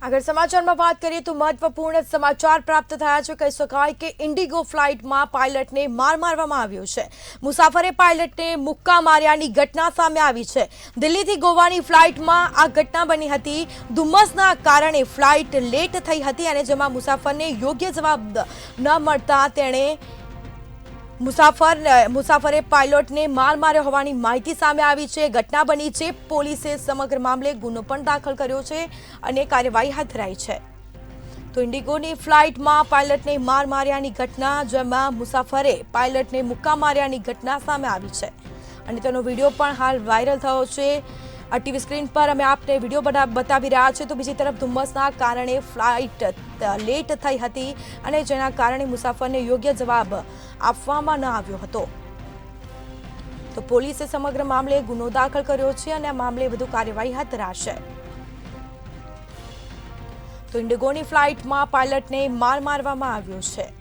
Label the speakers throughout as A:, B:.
A: આગળ સમાચારમાં વાત કરીએ તો મહત્વપૂર્ણ સમાચાર પ્રાપ્ત થયા છે। કહી શકાય કે ઇન્ડિગો ફ્લાઇટમાં પાયલટને માર મારવામાં આવ્યો છે। મુસાફરે પાયલટને મુક્કા માર્યાની ઘટના સામે આવી છે। દિલ્હીથી ગોવાની ફ્લાઇટમાં આ ઘટના બની હતી। ધુમ્મસના કારણે ફ્લાઇટ લેટ થઈ હતી અને જેમાં મુસાફરને યોગ્ય જવાબ ન મળતા તેણે મુસાફરે પાયલોટને માર માર્યો હોવાની માહિતી સામે આવી છે। ઘટના બની છે। પોલીસે સમગ્ર મામલે ગુનો પણ દાખલ કર્યો છે અને કાર્યવાહી હાથ ધરાઈ છે। તો ઇન્ડિગોની ફ્લાઇટમાં પાયલટને માર માર્યાની ઘટના, જેમાં મુસાફરે પાયલટને મુક્કા માર્યાની ઘટના સામે આવી છે અને તેનો વિડીયો પણ હાલ વાયરલ થયો છે। આ ટીવી સ્ક્રીન પર અમે આપને વિડીયો બતાવી રહ્યા છે। તો બીજી તરફ ધુમ્મસના કારણે ફ્લાઇટ લેટ થઈ હતી અને જેના કારણે મુસાફરને યોગ્ય જવાબ આપવામાં ન આવ્યો હતો। તો પોલીસે સમગ્ર મામલે ગુનો દાખલ કર્યો છે અને આ મામલે વધુ કાર્યવાહી હાથ ધરાશે। તો ઇન્ડિગોની ફ્લાઇટમાં પાયલટને માર મારવામાં આવ્યો છે।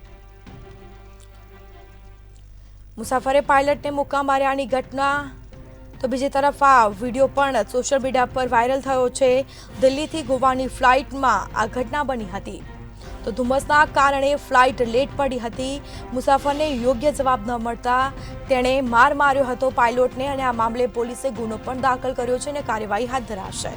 A: મુસાફરે પાયલટને મુક્કા માર્યાની ઘટના। તો બીજી તરફ આ વિડીયો પણ સોશિયલ મીડિયા પર વાયરલ થયો છે। દિલ્હીથી ગોવાની ફ્લાઇટમાં આ ઘટના બની હતી। તો ધુમ્મસના કારણે ફ્લાઇટ લેટ પડી હતી। મુસાફરને યોગ્ય જવાબ ન મળતા તેણે માર માર્યો હતો પાયલોટને અને આ મામલે પોલીસે ગુનો પણ દાખલ કર્યો છે અને કાર્યવાહી હાથ ધરાશે।